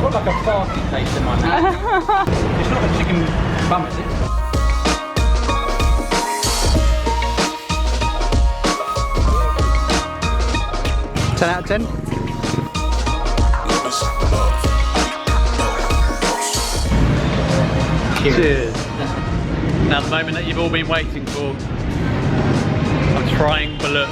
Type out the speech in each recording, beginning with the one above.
got like a farty taste in my mouth. It's not a chicken bum, is it? 10 out of 10. Cheers. Now the moment that you've all been waiting for. I'm trying balut.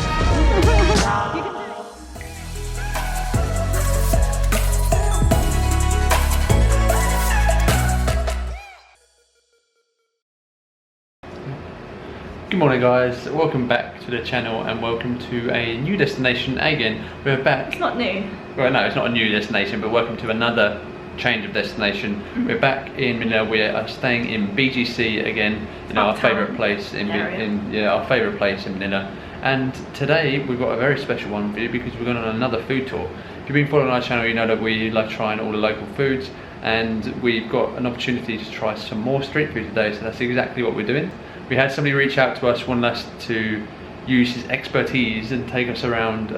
Good morning guys, welcome back to the channel and welcome to a new destination again. We're back. It's not new. Well no, it's not a new destination, but welcome to another change of destination. We're back in Manila. We are staying in BGC again, you know, our favourite place in our favourite place in Manila. And today we've got a very special one for you because we're going on another food tour. If you've been following our channel, you know that we like trying all the local foods, and we've got an opportunity to try some more street food today, so that's exactly what we're doing. We had somebody reach out to us, wanting us to use his expertise and take us around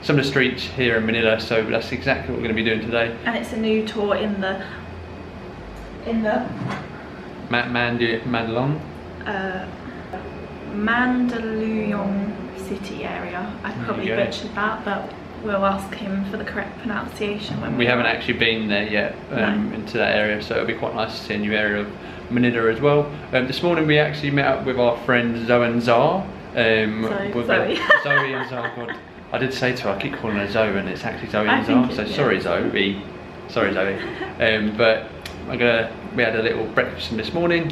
some of the streets here in Manila, so that's exactly what we're going to be doing today. And it's a new tour in the Mandaluyong? Mandaluyong city area. I probably butchered that, but we'll ask him for the correct pronunciation when we haven't actually been there yet into that area, so it'll be quite nice to see a new area of Manila as well. This morning we actually met up with our friends Zoe and Czars. Zoe. Zoe and Czars. God, I did say to her, I keep calling her Zoe and it's actually Zoe and Czars, so sorry Zoe. Sorry Zoe. But we had a little breakfast this morning,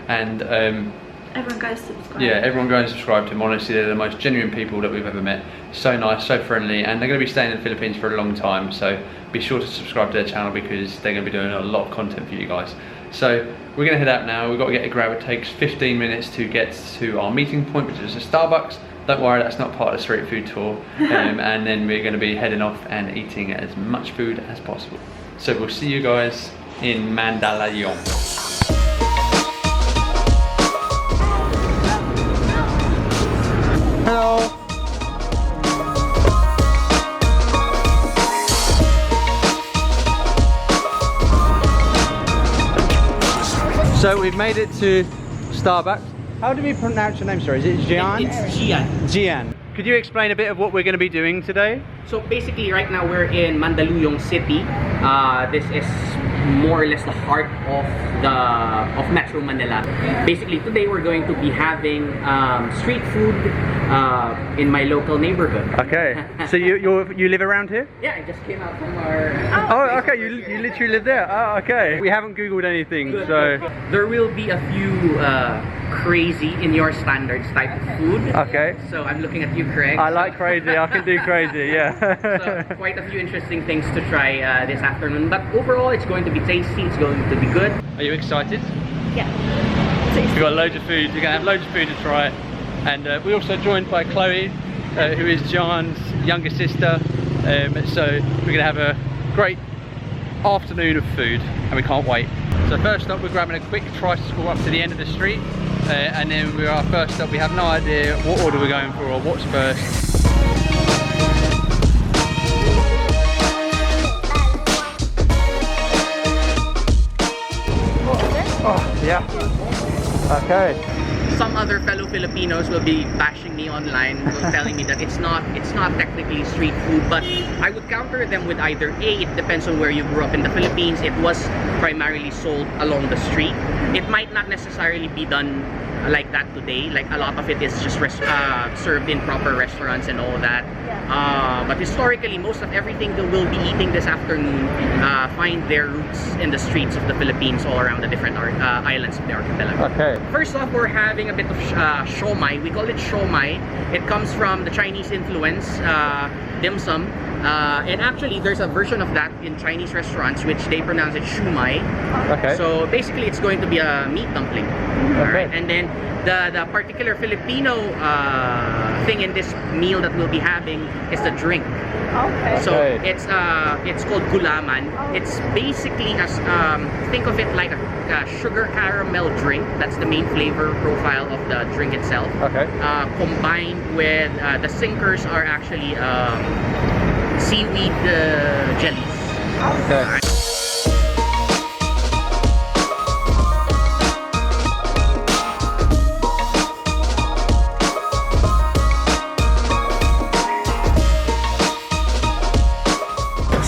and everyone goes subscribe. Yeah, everyone go and subscribe to them. Honestly, they're the most genuine people that we've ever met. So nice, so friendly, and they're going to be staying in the Philippines for a long time, so be sure to subscribe to their channel because they're going to be doing a lot of content for you guys. So we're going to head out now. We've got to get a Grab. It takes 15 minutes to get to our meeting point, which is a Starbucks. Don't worry, that's not part of the street food tour. And then we're going to be heading off and eating as much food as possible. So we'll see you guys in Mandaluyong. Hello. So we've made it to Starbucks. How do we pronounce your name? Sorry, is it Gian? It's Gian. Gian. Could you explain a bit of what we're going to be doing today? So basically right now we're in Mandaluyong City. This is more or less the heart of Metro Manila. Basically today we're going to be having street food in my local neighborhood. Okay. So you live around here? Yeah, I just came out from our... Oh, okay. You literally live there. Oh, okay. We haven't Googled anything, so... There will be a few crazy in your standards type of food. Okay. So I'm looking at you, Craig. I like crazy. I can do crazy, yeah. So quite a few interesting things to try this afternoon. But overall, it's going to be tasty. It's going to be good. Are you excited? Yeah. We've got loads of food. We're going to have loads of food to try. And we're also joined by Chloe, who is John's younger sister. So we're going to have a great afternoon of food and we can't wait. So first up, we're grabbing a quick tricycle up to the end of the street. And then we are first up. We have no idea what order we're going for or what's first. Oh, yeah. Okay. Some other fellow Filipinos will be bashing me online, telling me that it's not technically street food, but I would counter them with either A, it depends on where you grew up in the Philippines. It was primarily sold along the street. It might not necessarily be done like that today. Like a lot of it is just served in proper restaurants and all that. But historically, most of everything that we'll be eating this afternoon find their roots in the streets of the Philippines all around the different islands of the archipelago. Okay. First off, we're having a bit of siomai. We call it siomai. It comes from the Chinese influence, dim sum. And actually, there's a version of that in Chinese restaurants, which they pronounce it shumai. Okay. So basically, it's going to be a meat dumpling. Okay. Alright, and then the particular Filipino thing in this meal that we'll be having is the drink. Okay. So it's called gulaman. It's basically think of it like a sugar caramel drink. That's the main flavor profile of the drink itself. Okay. Combined with the sinkers are actually seaweed jellies. Okay.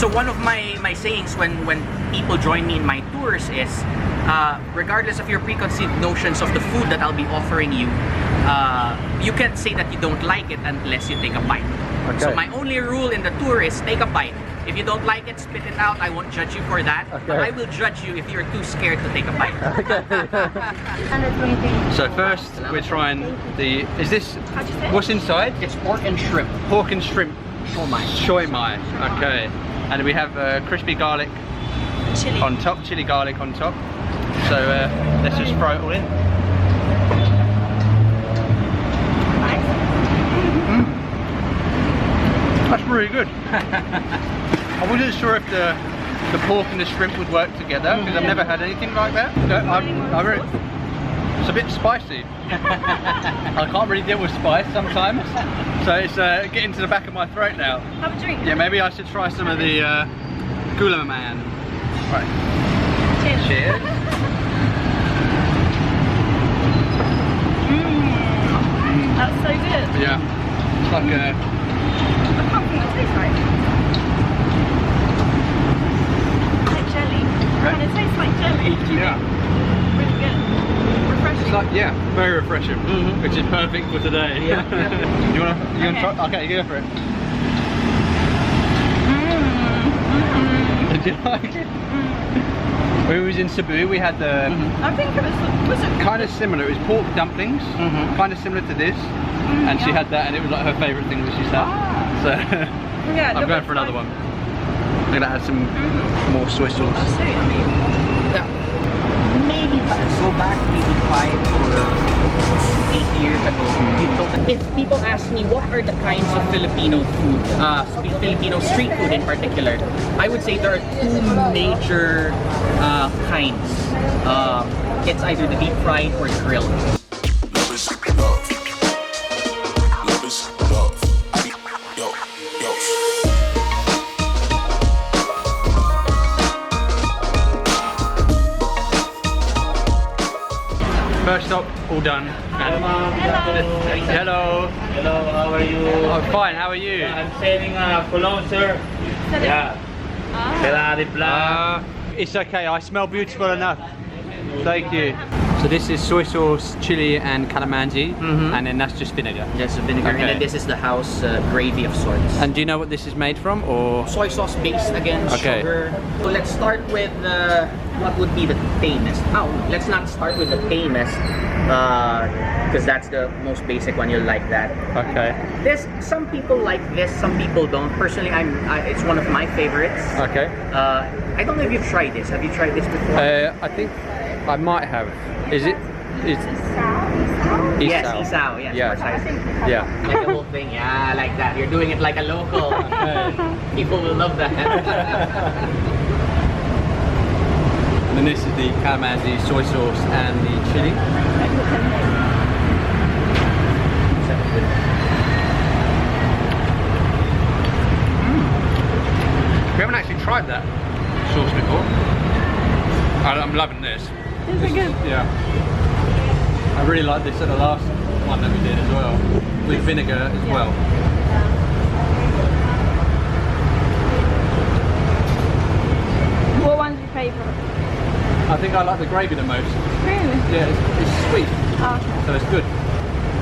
So one of my sayings when people join me in my tours is, regardless of your preconceived notions of the food that I'll be offering you, you can't say that you don't like it unless you take a bite. Okay. So my only rule in the tour is take a bite. If you don't like it, spit it out. I won't judge you for that. Okay. But I will judge you if you're too scared to take a bite. So first we're trying the, is this, How'd you say? what's inside? It's pork and shrimp. Pork and shrimp. Choy. Choy mai. Okay. And we have crispy garlic Chili. on top, chili garlic on top. So let's just throw it all in. That's really good. I wasn't sure if the pork and the shrimp would work together because I've never had anything like that. It's a bit spicy. I can't really deal with spice sometimes, so it's getting to the back of my throat now. Have a drink. Yeah, maybe I should try some of the Gula Man. Right. Cheers. Cheers. That's so good. Yeah. It's like a. I can't think what it tastes like. Like jelly. Right. And it tastes like jelly. Yeah. Really good. Refreshing. It's like, yeah, very refreshing, which is perfect for today. Yeah. You wanna Okay. try? Okay, you go for it. Did you like it? When we was in Cebu, we had the I think it was it kind of similar. It was pork dumplings, kind of similar to this, and she had that, and it was like her favourite thing that she's had. So yeah, I'm going for another one. I'm gonna add some more soy sauce. Maybe go back maybe 5 or 8 years ago. If people ask me what are the kinds of Filipino food, Filipino street food in particular, I would say there are 2 major kinds. It's either the deep fried or grilled. Love is love. Love is love. Yo, yo. First stop, all done. Hello. Hello, how are you? I'm fine. How are you? I'm selling cologne, sir. Yeah. Ferrari Black. It's okay, I smell beautiful enough. Thank you. So this is soy sauce, chili and calamansi, and then that's just vinegar. Just vinegar, Okay. and then this is the house gravy of sorts. And do you know what this is made from, or? Soy sauce based again, Okay. sugar. So let's start with what would be the tamest. Oh, let's not start with the tamest because that's the most basic one. You'll like that. Okay. This, some people like this, some people don't. Personally, it's one of my favorites. Okay. I don't know if you've tried this. Have you tried this before? I think I might have. Is it? Yes, isaw. Yes, Yeah. precisely. Yeah. Like the whole thing. Yeah, like that. You're doing it like a local. People will love that. And then this is the calamansi, soy sauce, and the chili. We haven't actually tried that sauce before. I'm loving this. Is it good? Yeah. I really like this at the last one that we did as well, with vinegar as well. What one's your favourite? I think I like the gravy the most. Really? Yeah, it's sweet, Oh, okay. so it's good.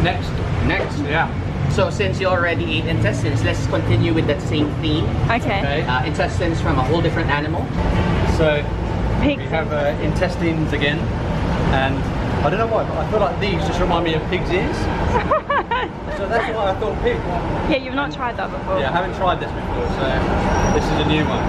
Next. Next. Yeah. So since you already ate intestines, let's continue with that same theme. Okay. Intestines from a whole different animal. So Pig. we have intestines again, and I don't know why, but I feel like these just remind me of pig's ears. So that's why I thought pig. Yeah, you've not tried that before. Yeah, I haven't tried this before, so this is a new one.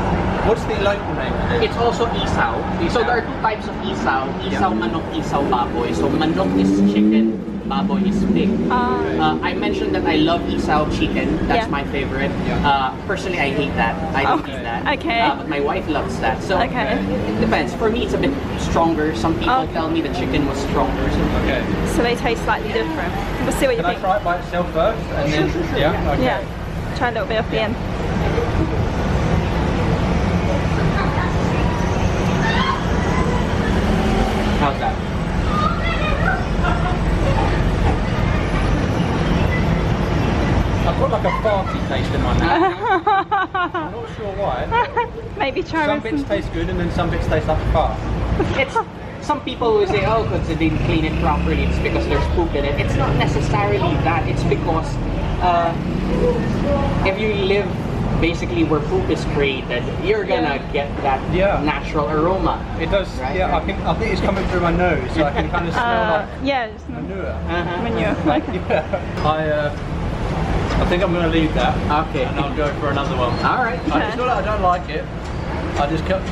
What's the local name of it? It's also isaw. So there are 2 types of isaw. Isaw manok, isaw baboy. So manok is chicken, baboy is pig. I mentioned that I love isaw chicken. That's Yeah. my favorite. Yeah. Personally, I hate that. I don't Oh, eat that. okay. But my wife loves that. So Okay. it depends. For me, it's a bit stronger. Some people Okay. tell me the chicken was stronger. So Okay. So they taste slightly different. We'll see what you Can I think. try it by itself first, and then yeah? Okay. Yeah. Try a little bit off the end. How's that? I've got like a farty taste in my mouth. I'm not sure why. Maybe try Some with bits some. taste good and then some bits taste like a fart. It's some people will say, oh, because they didn't clean it properly, it's because there's poop in it. It's not necessarily that. It's because if you live basically where poop is created, you're gonna get that natural aroma. It does. Right, yeah, right. I think it's coming through my nose, so I can kind of smell like Yeah, it's manure. manure. Okay. Yeah. I think I'm going to leave that. Okay. And I'll go for another one. All right. It's not that I don't like it. I just kept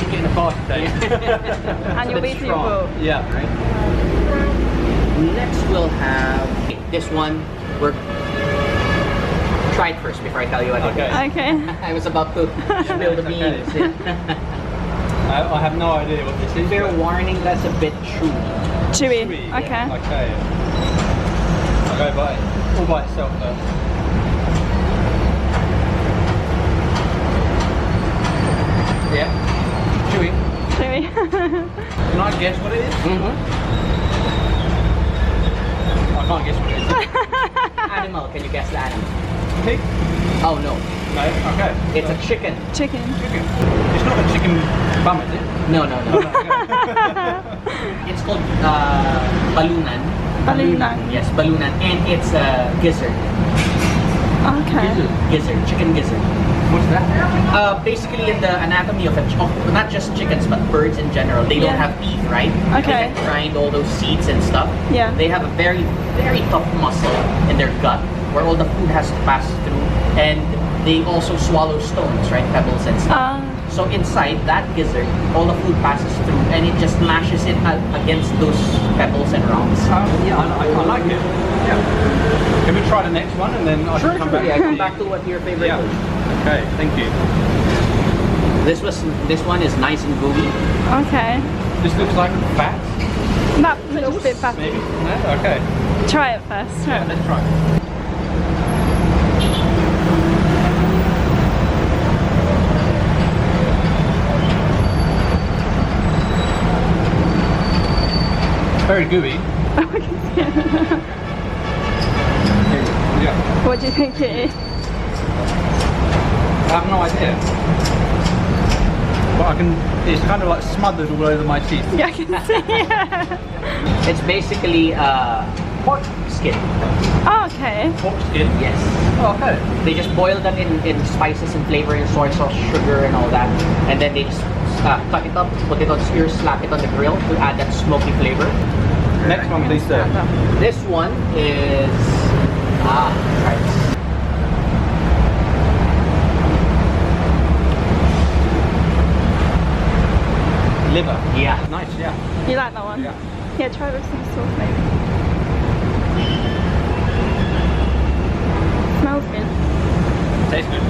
getting a farty taste. And you'll be too full. Yeah. Right. Next we'll have this one. We're try it first before I tell you what it is. Okay. I was about to spill the beans. I have no idea what this is. Fair warning, that's a bit chewy. Chewy. Chewy, Okay. Okay. I'll go by it. All by itself though. Yeah. Chewy. Chewy. Can I guess what it is? I can't guess what it is. Animal, can you guess the animal? Pig? Oh no, No. Okay. it's a chicken. Chicken. Chicken. It's not a chicken bum, is it? No. It's called balunan. Balunan. Yes, balunan, and it's a gizzard. Okay. Gizzard, chicken gizzard. What's that? Basically, in the anatomy of not just chickens but birds in general, they don't Yeah. have teeth, right? Okay. They can grind all those seeds and stuff. Yeah. They have a very, very tough muscle in their gut where all the food has to pass through, and they also swallow stones, right? Pebbles and stuff. So inside that gizzard, all the food passes through, and it just lashes it against those pebbles and rocks. Yeah, I like it. Yeah. Can we try the next one and then I can come back? Yeah, to come the- back to what your favorite Yeah. was. Okay, thank you. This one is nice and gooey. Okay. This looks like fat, That little bit fat. maybe? No? Okay. Try it first. Yeah, let's try it. Very gooey. Yeah. What do you think it is? I have no idea. But it's kind of like smothered all over my teeth. Yeah, I can see. Yeah. It's basically pork skin. Oh, okay. Pork skin. Yes. Oh, okay. They just boil them in spices and flavor and soy sauce, sugar and all that. And then they just cut it up, put it on skewers, slap it on the grill to add that smoky flavor. Next one, please, sir. This one is... try this. Liver. Yeah. Nice, yeah. You like that one? Yeah. Yeah, try with some sauce maybe. Smells good. Tastes good.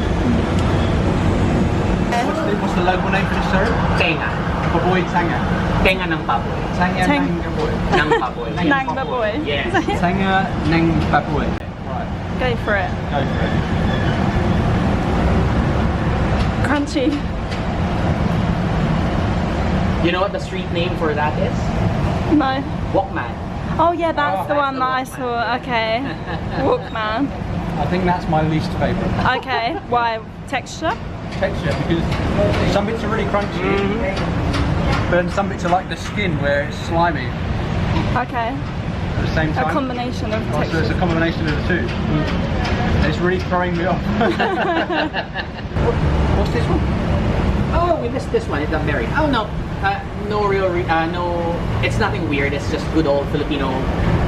What's the local name for this, sir? Tenga. Baboy Tanga. Tenga ng baboy. Tanga Tang- Nang Baboy. Ng baboy. Nang baboy. Yes. Tanga Nang Baboy. Right, Go for it. go for it. Crunchy. You know what the street name for that is? No. Walkman. Oh yeah, that's the that's one the that I Walkman. saw. Okay. Walkman. I think that's my least favourite. Okay. Why? Texture? Texture, because some bits are really crunchy, but then some bits are like the skin where it's slimy Okay. at the same A time. combination of Oh, so it's textures. a combination of the two. It's really throwing me off. What's this one? Oh, we missed this one. It's a berry. Oh no, no real, no. It's nothing weird. It's just good old Filipino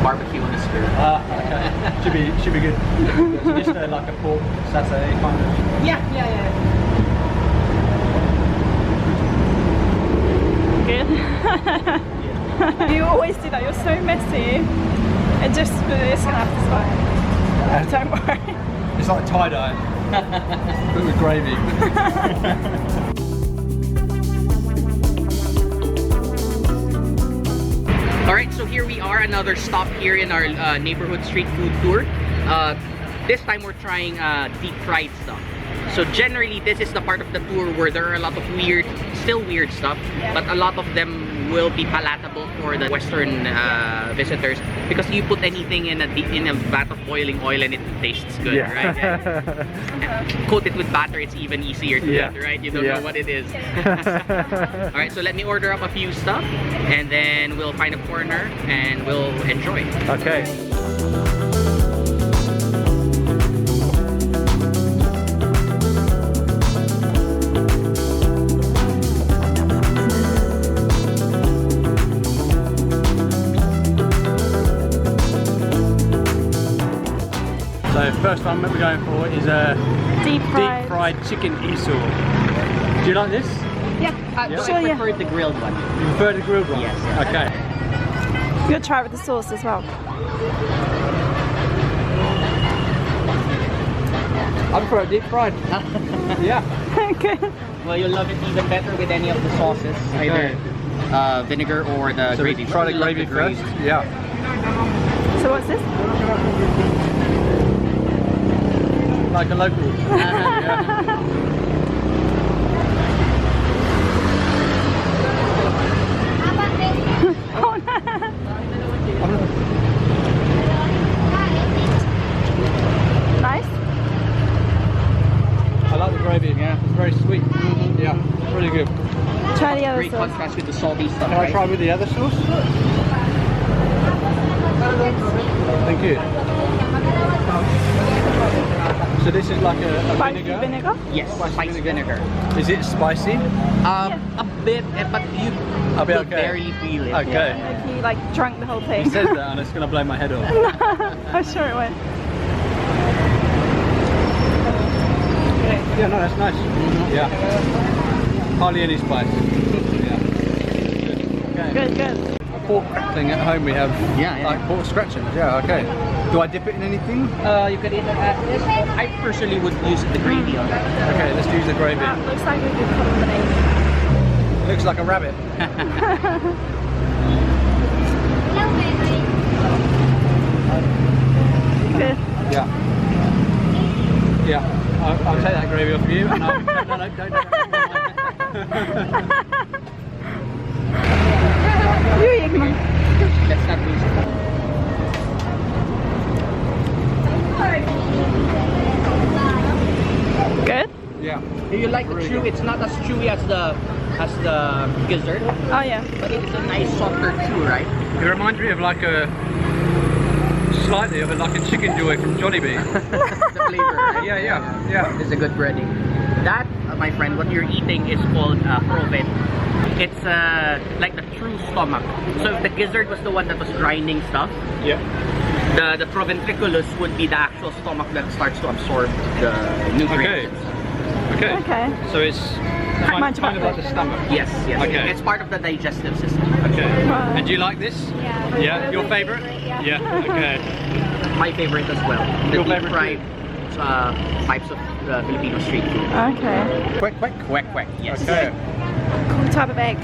barbecue in the spirit. Okay. Should be good. It's just like a pork satay kind of. Yeah. Good. You always do that. You're so messy. It's gonna have to stop. Don't worry. It's like tie-dye, but with gravy. Alright, so here we are, another stop here in our neighborhood street food tour. This time we're trying deep fried stuff. So generally this is the part of the tour where there are a lot of still weird stuff, but a lot of them will be palatable or the Western visitors, because you put anything in a vat of boiling oil and it tastes good, right? Yeah. Coat it with batter, it's even easier to get, right? You don't know what it is. Alright, so let me order up a few stuff and then we'll find a corner and we'll enjoy. Okay. So first one that we're going for is a Deep fried chicken iso. Do you like this? Yeah, I prefer the grilled one. You prefer the grilled one? Yes. Okay. You'll try it with the sauce as well. I prefer it deep fried. Yeah. Okay. Well, you'll love it even better with any of the sauces, either vinegar or the So gravy. try the gravy first. Yeah. So what's this? Like a local. Nice. I like the gravy. Yeah, it's very sweet. Yeah, really good. Try the other Great sauce. contrast with the salty stuff, Can I try with the other sauce? Thank you. So this is like a Spicy vinegar. Yes, spicy vinegar. Is it spicy? A bit, but you I'll be will okay. barely feel it. Okay. If you like drank the whole thing. It says that and it's going to blow my head off. I'm sure it won't. Yeah, no, that's nice. Yeah. Hardly any spice. Yeah. Good, good. Pork thing at home we have Yeah. like pork scratchings. Yeah, okay. Do I dip it in anything? You could eat it at this. I personally would use the gravy on that. Okay, let's use the gravy. That looks like a good combination. It looks like a rabbit. Good. Yeah. Yeah. I'll take that gravy off of you. And don't. You eat them. That's not reasonable. Good. Yeah. Do you like the chew? It's not as chewy as the gizzard, Oh yeah. but it is a nice softer chew, right? It reminds me of like slightly of like a chicken joy from Jollibee. The flavor, right? Yeah. It's a good breading. That, my friend, what you're eating is called provet. It's like the true stomach. So if the gizzard was the one that was grinding stuff, Yeah. the proventriculus would be the actual stomach that starts to absorb the nutrients. Okay. Okay. So it's kind of like the stomach. Yes. Okay. It's part of the digestive system. Okay. Right. And do you like this? Yeah. Yeah. Your favorite? Yeah. Okay. My favorite as well. The Your deep favorite fried types of Filipino street food. Okay. KWEK-KWEK. KWEK-KWEK, yes. Okay. Cool type of egg.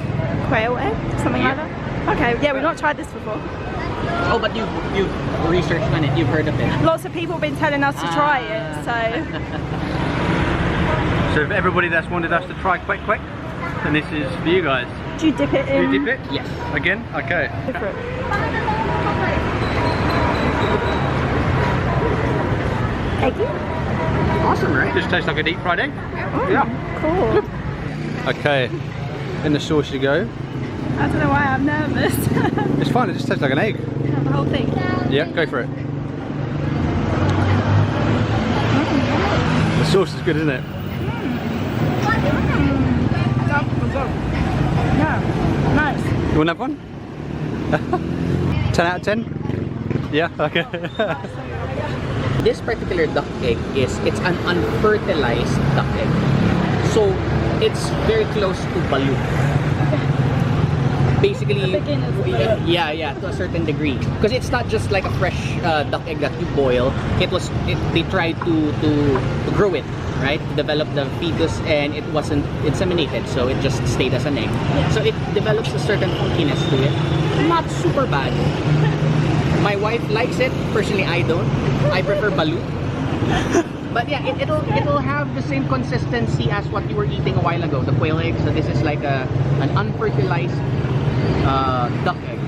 Quail egg? Something like that? Okay, yeah, we've not tried this before. Oh, but you've researched on it, you've heard of it. Lots of people have been telling us to try it, so. So if everybody that's wanted us to try KWEK-KWEK, then this is for you guys. Do you dip it in? You dip it? Yes. Again? Okay. Go for it. Eggy? Awesome, right? Just tastes like a deep fried egg. Yeah. Cool. Okay. In the sauce you go. I don't know why I'm nervous. It's fine, it just tastes like an egg. The whole thing. Yeah, go for it. The sauce is good, isn't it? Yeah. Nice. You want that one? 10 out of 10? Yeah, okay. This particular duck egg it's an unfertilized duck egg. So it's very close to balut. Basically, yeah, to a certain degree. Because it's not just like a fresh duck egg that you boil. They tried to grow it, right? To develop the fetus, and it wasn't inseminated, so it just stayed as an egg. So it develops a certain funkiness to it. Not super bad. My wife likes it. Personally, I don't. I prefer balut. But yeah, it'll have the same consistency as what you were eating a while ago, the quail egg. So this is like an unfertilized duck egg.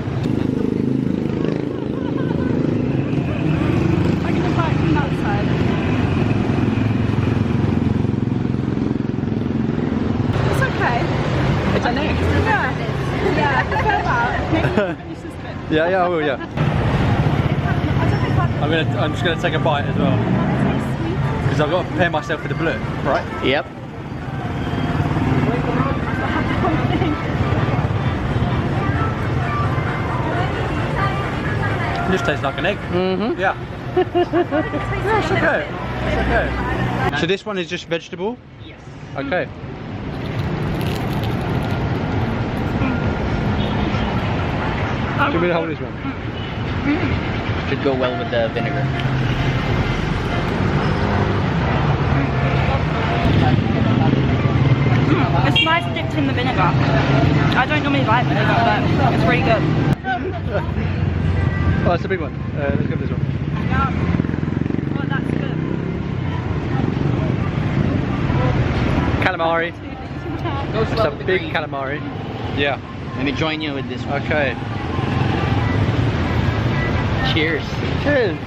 Yeah, I will, yeah. I'm just gonna take a bite as well. Because I've got to prepare myself for the balut, right? Yep. This tastes like an egg. Mm-hmm. Yeah. Yeah, it's okay. It's okay. So this one is just vegetable? Yes. Okay. Give me the whole of this one. Should go well with the vinegar. It's nice dipped in the vinegar. I don't normally like vinegar, but it's really good. Oh, it's a big one. Let's go for this one. Yeah. Oh, that's good. Calamari. Goes It's well a with the big gravy. calamari. Yeah. Let me join you with this one. Okay. Cheers. Cheers.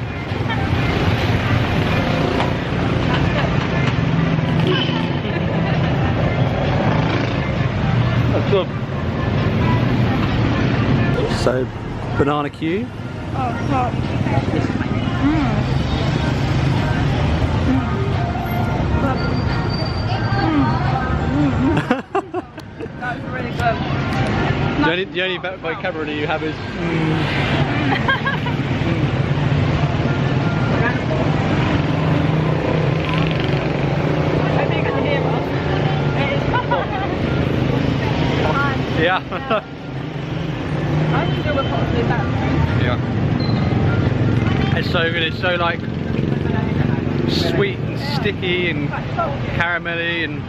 That's good. So, banana Q. Oh, hot. That's really good. The only vocabulary you have is I think I can hear us. yeah. I can do with possibly that. Yeah. It's so good. It's so like sweet and sticky and caramelly and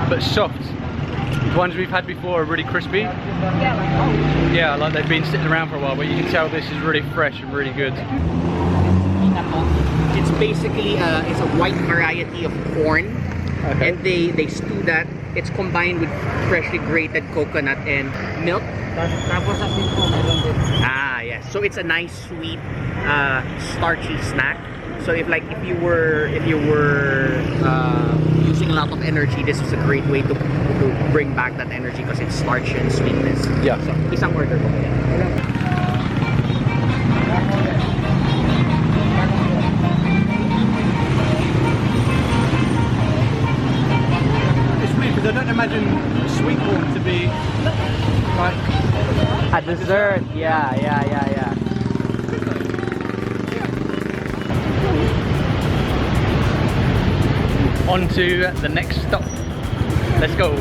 but soft. The ones we've had before are really crispy. Yeah, like they've been sitting around for a while, but you can tell this is really fresh and really good. It's basically it's a white variety of corn, Okay. and they stew that. It's combined with freshly grated coconut and milk. Ah, yes. So it's a nice sweet, starchy snack. So if you were using a lot of energy, this is a great way to bring back that energy because it's starch and sweetness. Yeah. So isang order ko. It's weird because I don't imagine sweet corn to be like A dessert. Yeah. on to the next stop. Let's go.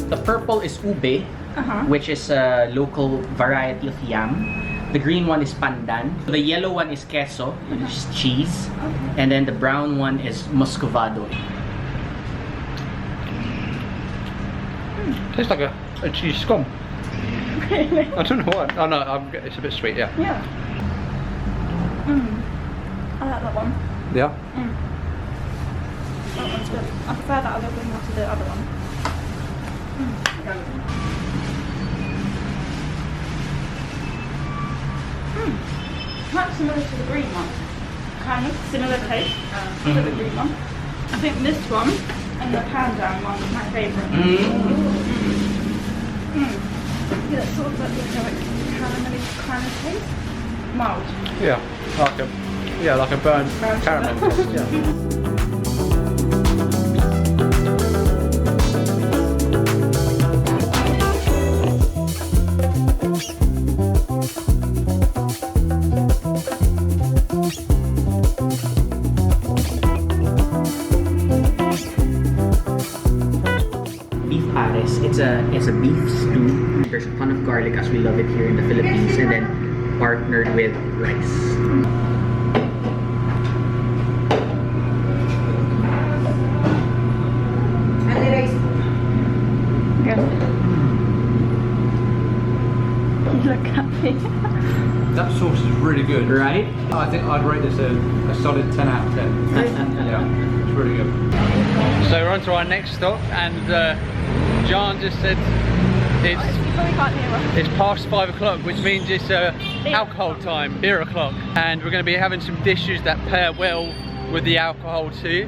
The purple is ube, which is a local variety of yam. The green one is pandan. The yellow one is queso, which is cheese. And then the brown one is muscovado. Tastes like a cheese scone. Really? I don't know what. Oh no, it's a bit sweet. Yeah. Yeah. I like that one. Yeah. That one's good. I prefer that other one to the other one. Quite similar to the green one. Kind of similar taste to the green one. I think this one and the pandan one is my favourite. Yeah, it's sort of like caramelly kind of taste. Mild. Yeah. Like a burnt caramel. Yeah. Beef pares. It's a beef stew. There's a ton of garlic as we love it here in the Philippines, and then partnered with rice. Look at me. That sauce is really good. Right? I think I'd rate this a solid 10 out of 10. Yeah, it's really good. So we're on to our next stop, and John just said It's past 5 o'clock, which means it's alcohol time, beer o'clock, and we're going to be having some dishes that pair well with the alcohol too.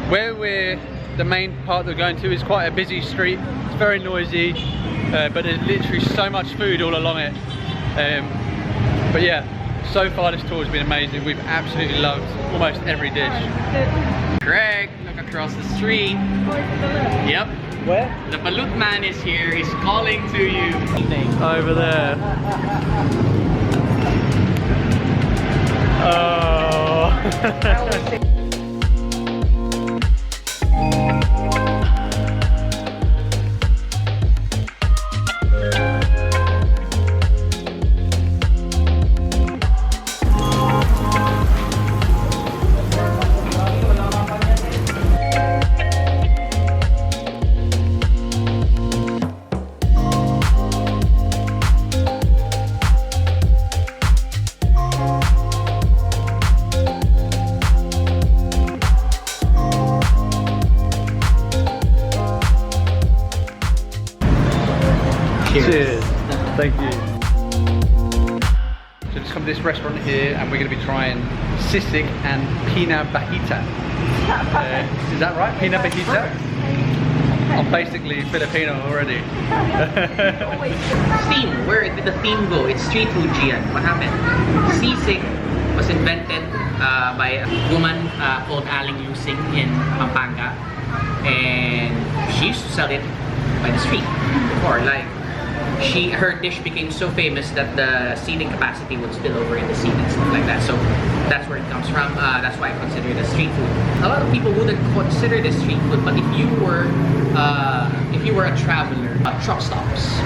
Where the main part that we're going to is quite a busy street. It's very noisy, but there's literally so much food all along it. But yeah, so far this tour has been amazing. We've absolutely loved almost every dish. Craig, look across the street. Yep. Where? The balut man is here. He's calling to you. Over there. Oh. Cheers. Thank you. So just come to this restaurant here and we're going to be trying sisig and pina bahita. Is that right? Pina bahita? I'm basically Filipino already. Theme, where did the theme go? It's street food, Gian. What happened? Sisig was invented by a woman called Aling Lusing in Pampanga, and she used to sell it by the street before. Like, her dish became so famous that the seating capacity would spill over in the seat and stuff like that. So that's where it comes from. That's why I consider it a street food. A lot of people wouldn't consider this street food, but if you were a traveler, truck stops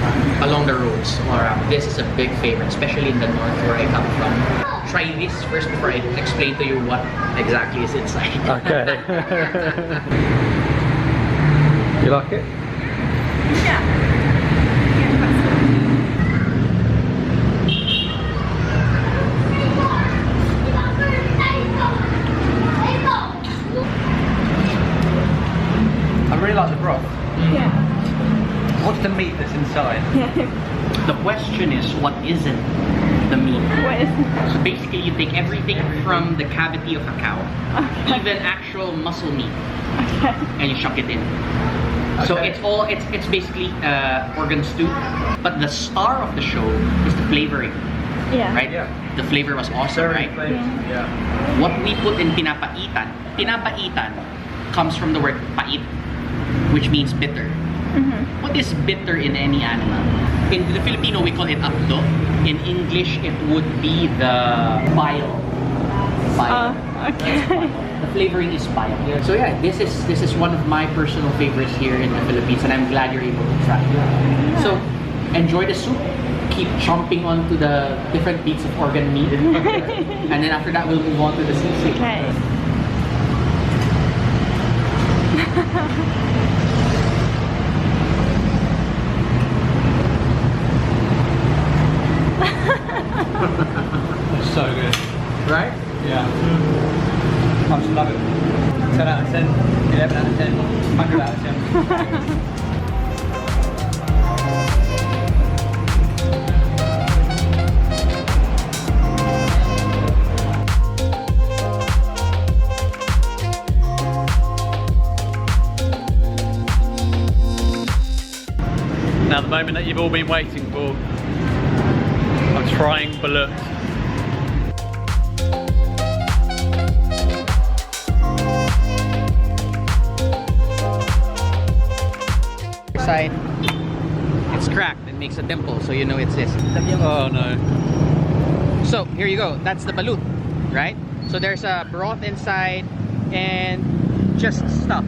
along the roads, or this is a big favorite, especially in the north where I come from. Try this first before I explain to you what exactly is inside. Okay. You like it? Yeah. I really like the broth. Yeah. What's the meat that's inside? The question is, what isn't the meat? What is? So basically, you take everything from the cavity of a cow, even actual muscle meat, and you chuck it in. So it's basically organ stew. But the star of the show is the flavoring. Yeah. Right? Yeah. The flavor was awesome, right? Yeah. What we put in pinapaitan comes from the word pait, which means bitter. What is bitter in any animal? In the Filipino, we call it apdo. In English, it would be the bile. Okay. The flavoring is bile. So yeah, this is one of my personal favorites here in the Philippines, and I'm glad you're able to try. So enjoy the soup. Keep chomping onto the different bits of organ meat, and then after that, we'll move on to the sisig. Okay. It's so good. Right? Yeah. I just love it. 10 out of 10, 11 out of 10, 100 out of 10. Now the moment that you've all been waiting for. I'm trying balut. Side, it's cracked. It makes a dimple, so you know it's this. Oh no. So here you go. That's the balut, right? So there's a broth inside and just stuff.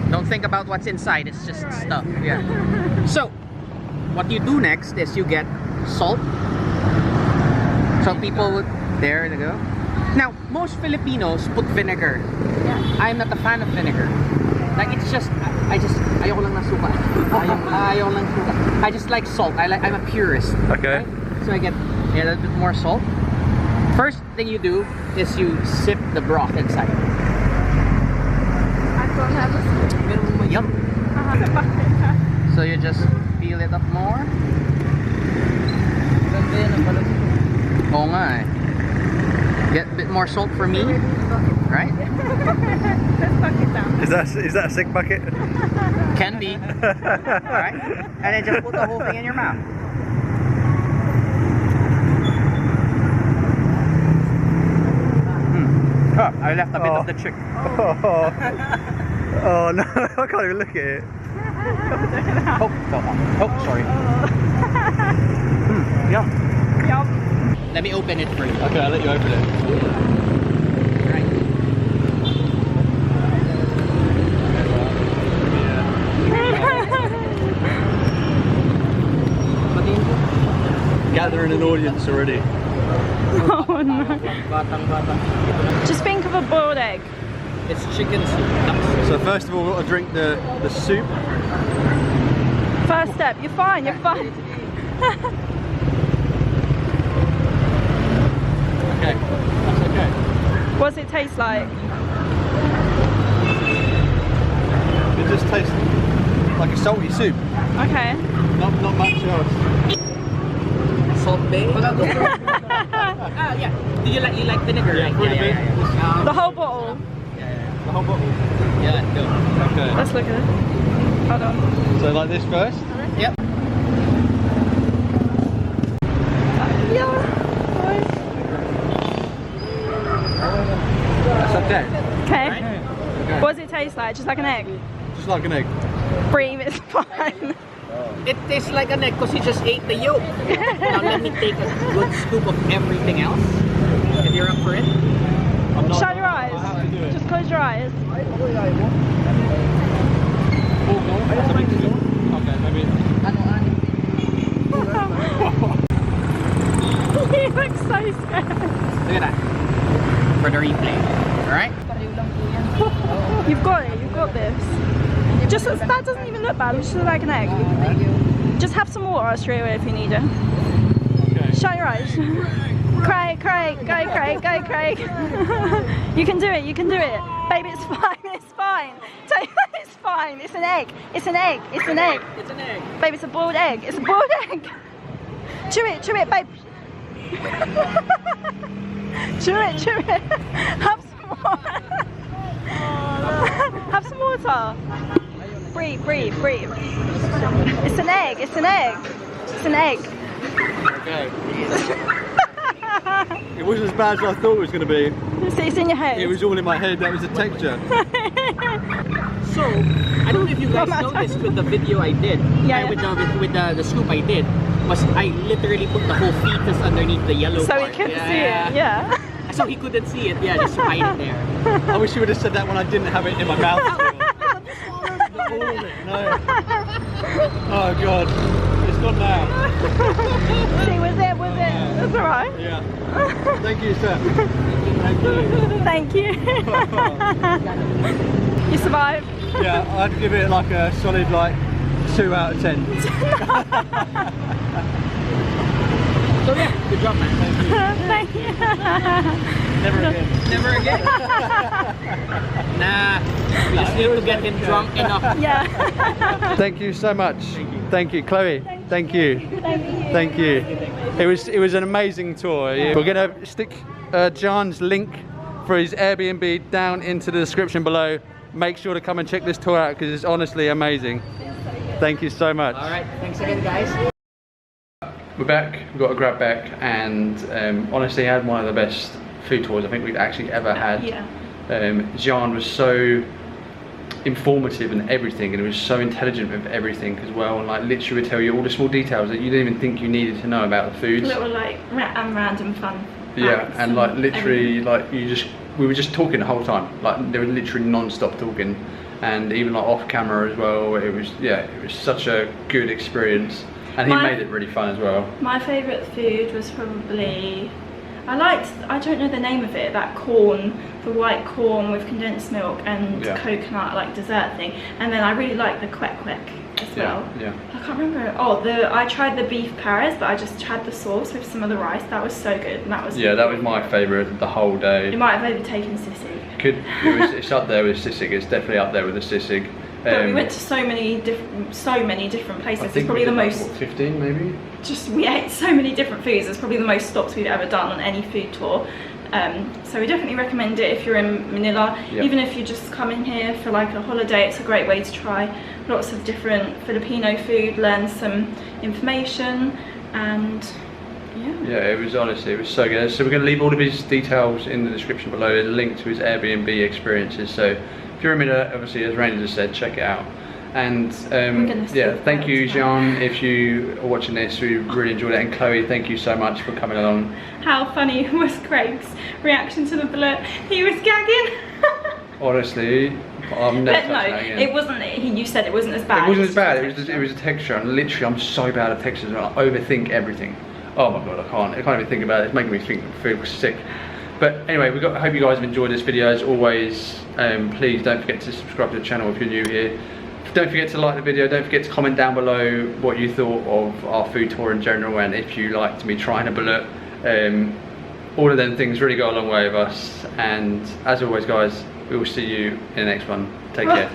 Don't think about what's inside. It's just stuff. Yeah. So what you do next is you get salt. Some people would, there you go. Now most Filipinos put vinegar. Yeah. I'm not a fan of vinegar. Like it's just, ayoko lang ng suka. Ayoko lang suka. I just like salt. I'm a purist. Okay. Right? So I get a little bit more salt. First thing you do is you sip the broth inside. I don't have a Yum. So you just peel it up more. Oh my. Get a bit more salt for me, right? Let's buck it down. Is that a sick bucket? Can be. Alright? And then just put the whole thing in your mouth. Oh, I left a bit of the chick. Oh no, I can't even look at it. Oh, sorry. Yum. Yum. Let me open it for you. Okay, I'll let you open it. Right. Gathering an audience already. Oh no. Just think of a boiled egg. It's chicken soup. So first of all, we've got to drink the soup. First step. You're fine. You're fine. Okay, that's okay. What does it taste like? It just tastes like a salty soup. Okay. Not much else. Salt Bay. Oh yeah. Do you like vinegar? Yeah, Right? Yeah. The whole bottle. The whole bottle. Yeah, let's go. Okay. Let's look at it. Hold on. So like this first? Yep. Yeah. That's okay. Okay. Okay. What does it taste like? Just like an egg? Just like an egg. Breathe, it's fine. It tastes like an egg because you just ate the yolk. Now let me take a good scoop of everything else. If you're up for it. I'm not, Shut your eyes. I have to do it. Just close your eyes. Okay, maybe. You look so scared. Look at that. For the replay. Alright? You've got it, you've got this. Just that doesn't even look bad, it's just like an egg. Just have some water straight away if you need it. Okay. Shut your eyes. Craig, Craig, go Craig, go Craig. You can do it, you can do it. Babe, it's fine, it's fine. It's fine, it's an egg, it's an egg, it's an egg. It's an egg. Babe, it's a boiled egg, it's a boiled egg. Chew it, babe. Chew it. Have some water. Have some water. Breathe. It's an egg. It's an egg. Okay. It wasn't as bad as I thought it was going to be. It's in your head. It was all in my head, that was the texture. So, I don't know if you guys noticed with the video I did, with the scoop I did, was I literally put the whole fetus underneath the yellow So part. he couldn't see it, yeah. So he couldn't see it, just hide it there. I wish you would have said that when I didn't have it in my mouth. All of it, no. Oh god, it's gone now. See, was it? That's alright. Yeah. Thank you, sir. Thank you. You survived. Yeah, I'd give it like a solid 2 out of 10. So yeah, good job, man. Thank you. Never again. Never again. Nah, we just need to get him drunk enough. Yeah. Thank you so much. Thank you, Chloe. Thank you. Thank you. It was an amazing tour. We're gonna stick John's link for his Airbnb down into the description below. Make sure to come and check this tour out because it's honestly amazing. Thank you so much. All right, thanks again, guys. We're back, we've got a grab back, and honestly had one of the best food tours I think we've actually ever had. Yeah. Jean was so informative and everything, and it was so intelligent with everything as well, and literally would tell you all the small details that you didn't even think you needed to know about the foods. Little random fun. Yeah, and literally we were just talking the whole time. They were literally non-stop talking, and even off camera as well. It was such a good experience. And he made it really fun as well. My favourite food was probably, I don't know the name of it, that corn, the white corn with condensed milk and coconut dessert thing. And then I really liked the KWEK-KWEK as well. Yeah. I can't remember. I tried the beef Pares, but I just had the sauce with some of the rice. That was so good. And that was that was my favourite the whole day. You might have overtaken Sissig. It's up there with Sissig. It's definitely up there with the Sissig. But we went to so many different places. I It's think probably we the did most. like, what, 15 maybe. We ate so many different foods. It's probably the most stops we've ever done on any food tour. So we definitely recommend it if you're in Manila. Yep. Even if you just come in here for like a holiday, it's a great way to try lots of different Filipino food, learn some information, and yeah, it was honestly, it was so good. So we're going to leave all of his details in the description below. There's a link to his Airbnb experiences. So if you're in Manila, obviously, as Rayna just said, check it out. And yeah, thank you, Jean, if you are watching this. We really enjoyed it. And Chloe, thank you so much for coming along. How funny was Craig's reaction to the balut? He was gagging. Honestly, I'm never But no, touching that again. it wasn't. You said it wasn't as bad. It wasn't as bad. It was a texture, and literally, I'm so bad at textures. And I overthink everything. Oh my god, I can't even think about it. It's making me feel sick. But anyway, I hope you guys have enjoyed this video. As always, please don't forget to subscribe to the channel if you're new here. Don't forget to like the video. Don't forget to comment down below what you thought of our food tour in general, and if you liked me trying a balut. All of them things really go a long way with us. And as always, guys, we will see you in the next one. Take care.